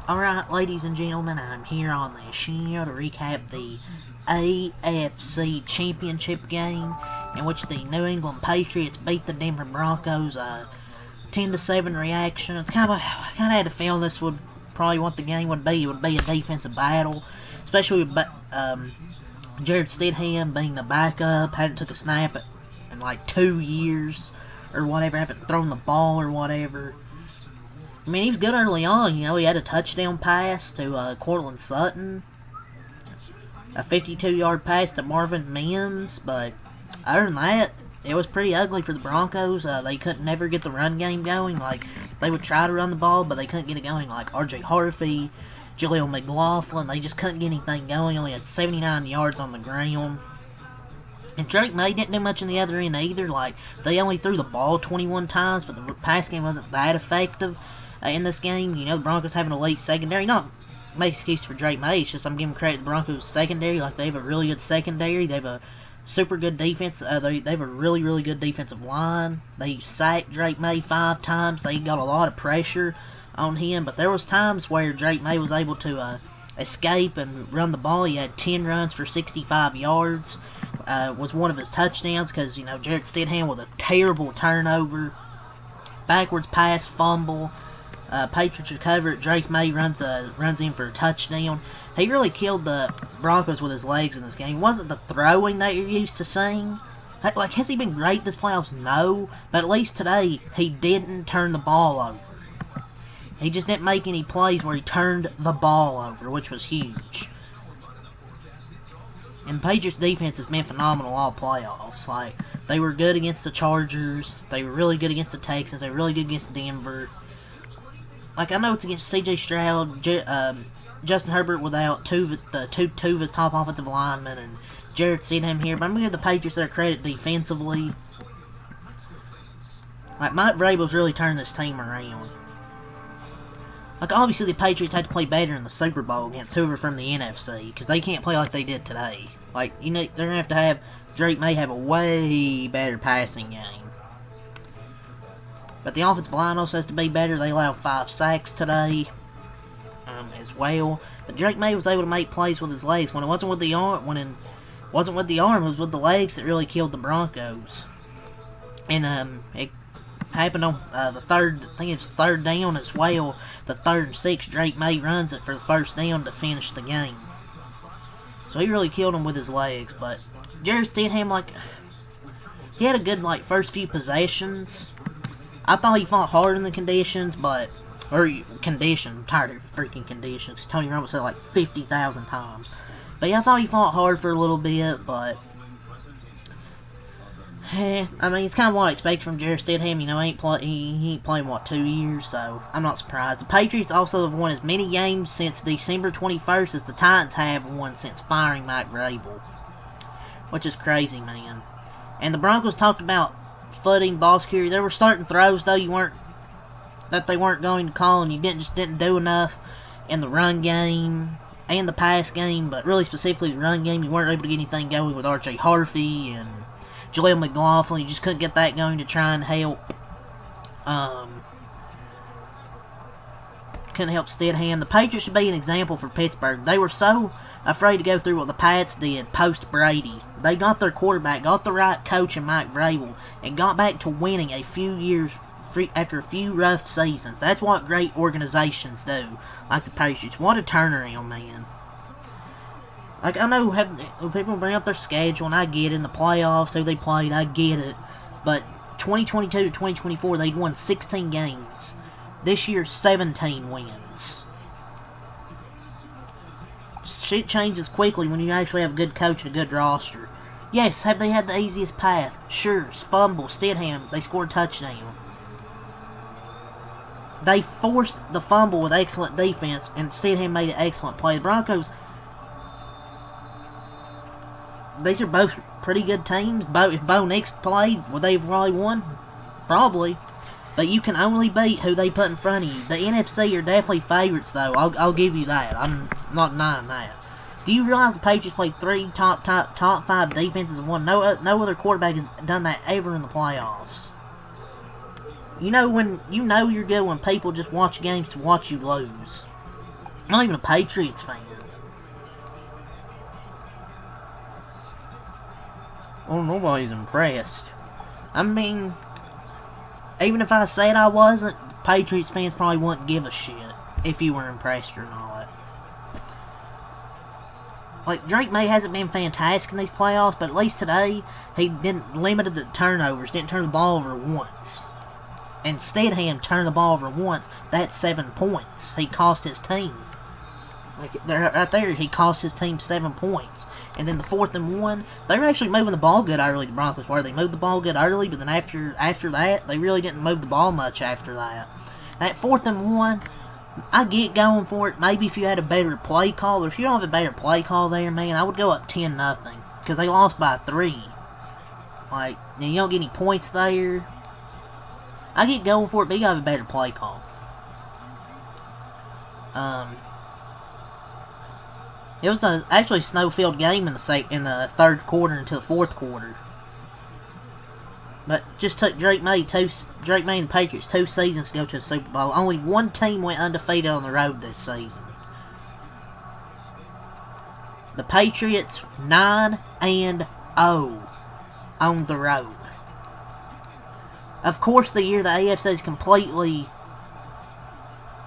Alright, ladies and gentlemen, I'm here on the show to recap the AFC Championship game in which the New England Patriots beat the Denver Broncos. 10-7 reaction. I kind of had a feeling this would probably what the game would be. It would be a defensive battle, especially with Jared Stidham being the backup. Hadn't took a snap in like 2 years or whatever. Haven't thrown the ball or whatever. I mean, he was good early on. You know, he had a touchdown pass to Cortland Sutton, a 52-yard pass to Marvin Mims, but other than that, it was pretty ugly for the Broncos. They couldn't never get the run game going. Like, they would try to run the ball, but they couldn't get it going. Like R.J. Harvey, Jaleel McLaughlin, they just couldn't get anything going. Only had 79 yards on the ground. And Drake May didn't do much in the other end either. Like, they only threw the ball 21 times, but the pass game wasn't that effective in this game. You know, the Broncos have an elite secondary. Not make excuse for Drake May, it's just I'm giving credit to the Broncos secondary. Like, they have a really good secondary. They have a super good defense. They have a really, really good defensive line. They sacked Drake May 5 times. They got a lot of pressure on him, but there was times where Drake May was able to escape and run the ball. He had 10 runs for 65 yards. Was one of his touchdowns because, you know, Jared Stidham with a terrible turnover, backwards pass, fumble. Patriots recover it. Drake May runs in for a touchdown. He really killed the Broncos with his legs in this game. It wasn't the throwing that you're used to seeing. Like, has he been great this playoffs? No. But at least today, he didn't turn the ball over. He just didn't make any plays where he turned the ball over, which was huge. And the Patriots defense has been phenomenal all playoffs. Like, they were good against the Chargers. They were really good against the Texans. They were really good against Denver. Like, I know it's against C.J. Stroud, Justin Herbert without two of his top offensive linemen, and Jared Stidham here, but I'm going to give the Patriots their credit defensively. Like, Mike Vrabel's really turned this team around. Like, obviously the Patriots had to play better in the Super Bowl against whoever from the NFC, because they can't play like they did today. Like, you know, they're going to have Drake May have a way better passing game. But the offensive line also has to be better. They allowed 5 sacks today as well. But Drake May was able to make plays with his legs. When it wasn't with the arm, it was with the legs that really killed the Broncos. And it happened on the third, I think it's third down as well. The 3rd and 6, Drake May runs it for the first down to finish the game. So he really killed him with his legs. But Jared Stidham, like, he had a good, like, first few possessions. I thought he fought hard in the conditions, I'm tired of freaking conditions. Tony Romo said it like 50,000 times. But yeah, I thought he fought hard for a little bit, but I mean, it's kind of what I expect from Jared Stidham. You know, he ain't playing, 2 years, so I'm not surprised. The Patriots also have won as many games since December 21st as the Titans have won since firing Mike Vrabel, which is crazy, man. And the Broncos talked about footing, ball security. There were certain throws though they weren't going to call, and you didn't do enough in the run game and the pass game, but really specifically the run game. You weren't able to get anything going with R.J. Harvey and Jaleel McLaughlin. You just couldn't get that going to try and help. Couldn't help Stidham. The Patriots should be an example for Pittsburgh. They were so afraid to go through what the Pats did post-Brady. They got their quarterback, got the right coach in Mike Vrabel, and got back to winning a few years after a few rough seasons. That's what great organizations do, like the Patriots. What a turnaround, man. Like, I know people bring up their schedule, and I get it. In the playoffs, who they played, I get it. But 2022 to 2024, they'd won 16 games. This year, 17 wins. Shit changes quickly when you actually have a good coach and a good roster. Yes, have they had the easiest path? Sure. Fumble, Stidham, they scored a touchdown. They forced the fumble with excellent defense, and Stidham made an excellent play. The Broncos, these are both pretty good teams. If Bo Nix played, would they have probably won? Probably. But you can only beat who they put in front of you. The NFC are definitely favorites, though. I'll give you that. I'm not denying that. Do you realize the Patriots played 3 top 5 defenses and won? No other quarterback has done that ever in the playoffs. You know when you know you're good when people just watch games to watch you lose. I'm not even a Patriots fan. Well, nobody's impressed. I mean, even if I said I wasn't, Patriots fans probably wouldn't give a shit if you were impressed or not. Like, Drake May hasn't been fantastic in these playoffs, but at least today, he didn't limited the turnovers, didn't turn the ball over once. Instead of him turning the ball over once, that's 7 points. He cost his team. Like, right there, he cost his team 7 points. And then the 4th and 1, they were actually moving the ball good early, the Broncos were. They moved the ball good early, but then after that, they really didn't move the ball much after that. That 4th and 1, I get going for it, maybe if you had a better play call, but if you don't have a better play call there, man, I would go up 10-0. Because they lost by 3. Like, you don't get any points there. I get going for it, but you gotta have a better play call. It was actually a snow-filled game in the 3rd quarter until the 4th quarter. But just took Drake May and the Patriots 2 seasons to go to a Super Bowl. Only one team went undefeated on the road this season. The Patriots 9-0 on the road. Of course, the year the AFC is completely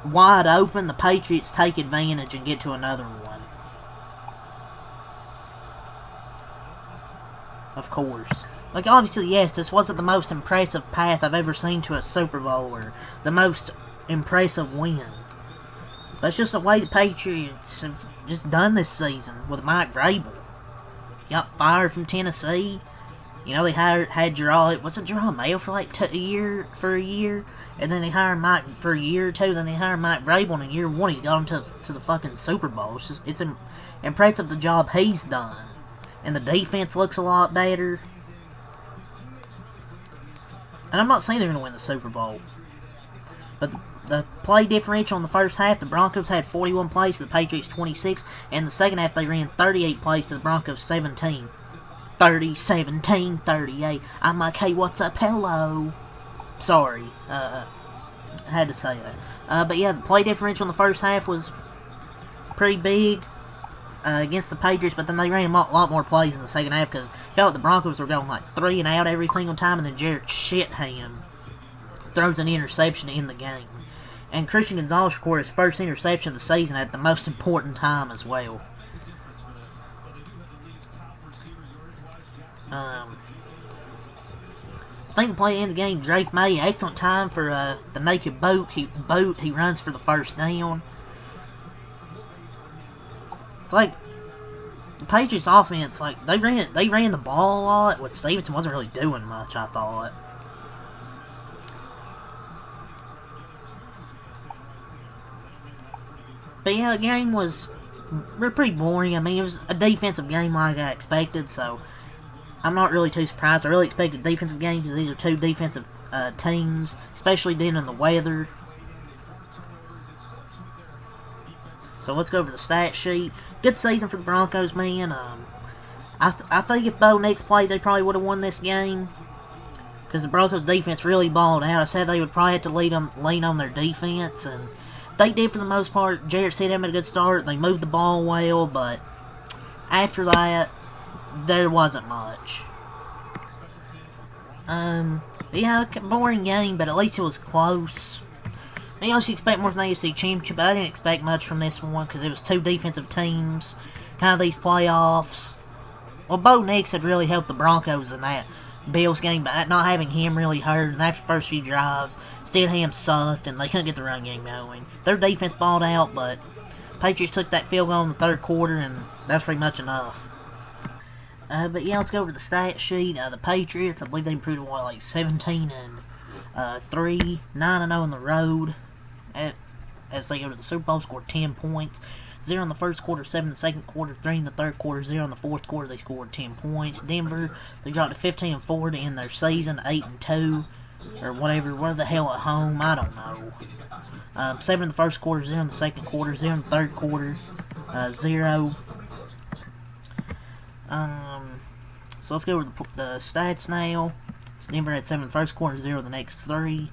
wide open, the Patriots take advantage and get to another one. Of course. Like, obviously, yes, this wasn't the most impressive path I've ever seen to a Super Bowl or the most impressive win. But it's just the way the Patriots have just done this season with Mike Vrabel. Got fired from Tennessee. You know, they had Gerard Mayo for like a year, and then they hired Mike for a year or two, then they hired Mike Vrabel, and in year 1 he's got him to the fucking Super Bowl. It's impressive the job he's done. And the defense looks a lot better. And I'm not saying they're going to win the Super Bowl. But the play differential in the first half, the Broncos had 41 plays to the Patriots 26. And in the second half, they ran 38 plays to the Broncos 17. 30, 17, 38. I'm like, hey, what's up, hello? Sorry. I had to say that. But yeah, the play differential in the first half was pretty big against the Patriots, but then they ran a lot more plays in the second half because I felt like the Broncos were going like 3 and out every single time, and then Jarrett Shitham throws an interception in the game. And Christian Gonzalez recorded his first interception of the season at the most important time as well. I think the play in the game, Drake May, excellent time for the naked boot. He runs for the first down. It's like the Patriots offense, like they ran the ball a lot. What Stevenson wasn't really doing much, I thought. But yeah, the game was pretty boring. I mean, it was a defensive game like I expected, so I'm not really too surprised. I really expected a defensive game because these are two defensive teams, especially then in the weather. So let's go over the stat sheet. Good season for the Broncos, man. I think if Bo Nix played, they probably would have won this game because the Broncos defense really balled out. I said they would probably have to lean on their defense, and they did for the most part. Jarrett Stidham had a good start. They moved the ball well, but after that, there wasn't much. Yeah, boring game, but at least it was close. I also expect more from the AFC Championship, but I didn't expect much from this one because it was two defensive teams, kind of these playoffs. Well, Bo Nix had really helped the Broncos in that Bills game, but not having him really hurt, and after the first few drives, Stidham sucked, and they couldn't get the run game going. Their defense balled out, but Patriots took that field goal in the 3rd quarter, and that's pretty much enough. But yeah, let's go over the stat sheet. The Patriots, I believe they improved to like 17-3, 9-0 on the road. As they go to the Super Bowl, scored 10 points. 0 in the first quarter, 7 in the second quarter, 3 in the third quarter, 0 in the fourth quarter. They scored 10 points. Denver, they dropped to 15-4 to end their season, 8-2, or whatever. Where the hell at home? I don't know. 7 in the first quarter, 0 in the second quarter, 0 in the third quarter, 0. So let's go over the stats now. So Denver had 7 in the first quarter, 0 the next 3.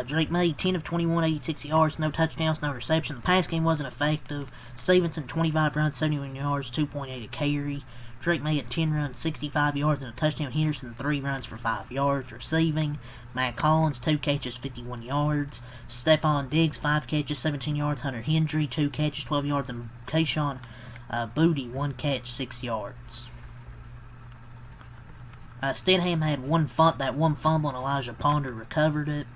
Drake May, 10 of 21, 86 yards, no touchdowns, no interception. The pass game wasn't effective. Stevenson, 25 runs, 71 yards, 2.8 a carry. Drake May had 10 runs, 65 yards, and a touchdown. Henderson, 3 runs for 5 yards. Receiving, Matt Collins, 2 catches, 51 yards. Stephon Diggs, 5 catches, 17 yards. Hunter Henry, 2 catches, 12 yards. And Kayshon Boutte, 1 catch, 6 yards. Stidham had one fumble, and Elijah Ponder recovered it.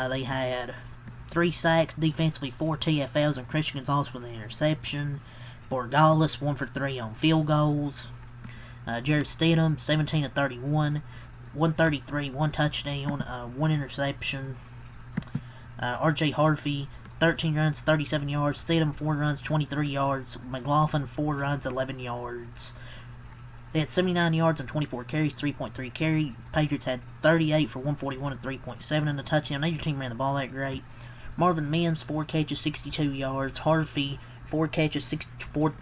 They had 3 sacks defensively, 4 TFLs, and Christian Gonzalez with an interception. Borregales, 1 for 3 on field goals. Jarrett Stidham, 17 of 31, 133, 1 touchdown, 1 interception. RJ Harvey, 13 runs, 37 yards. Stidham, 4 runs, 23 yards. McLaughlin, 4 runs, 11 yards. They had 79 yards and 24 carries, 3.3 carry. Patriots had 38 for 141 and 3.7 in the touchdown. Neither team ran the ball that great. Marvin Mims, 4 catches, 62 yards. Harvey, 4 catches,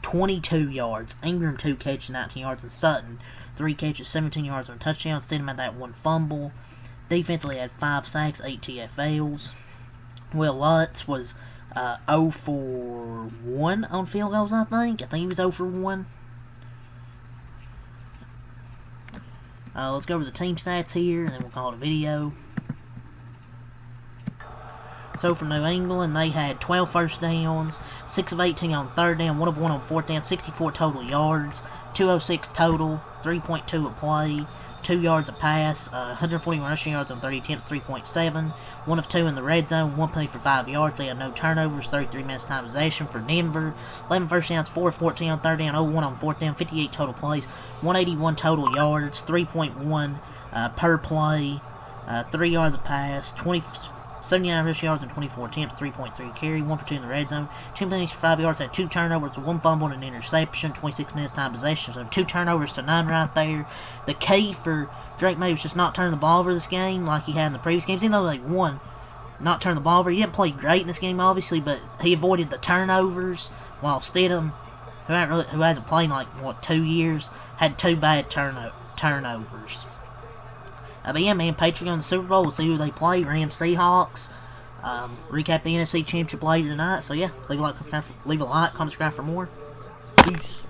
22 yards. Ingram, 2 catches, 19 yards. And Sutton, 3 catches, 17 yards on a touchdown. Stidham had that 1 fumble. Defensively had 5 sacks, 8 TFLs. Will Lutz was 0 for 1 on field goals, I think. I think he was 0 for 1. Let's go over the team stats here, and then we'll call it a video. So for New England, they had 12 first downs, 6 of 18 on third down, 1 of 1 on fourth down, 64 total yards, 206 total, 3.2 a play, 2 yards a pass, 141 rushing yards on 30 attempts, 3.7, 1 of 2 in the red zone, 1 play for 5 yards. They had no turnovers, 33 minutes time possession for Denver, 11 first downs, 4 of 14 on third down, 0-1 on fourth down, 58 total plays, 181 total yards, 3.1 per play, 3 yards a pass, 79 rushing yards and 24 attempts, 3.3 carry, 1 for 2 in the red zone, 2 plays for 5 yards, had 2 turnovers, 1 fumble and an interception, 26 minutes time possession, so 2 turnovers to 9 right there. The key for Drake May was just not turning the ball over this game like he had in the previous games, even though they won. Not turn the ball over. He didn't play great in this game, obviously, but he avoided the turnovers, while Stidham, who hasn't played in like, 2 years, had 2 bad turnovers. But yeah, man, Patriots on the Super Bowl. We'll see who they play. Rams, Seahawks. Recap the NFC Championship later tonight. So yeah, leave a like, comment, subscribe for more. Peace.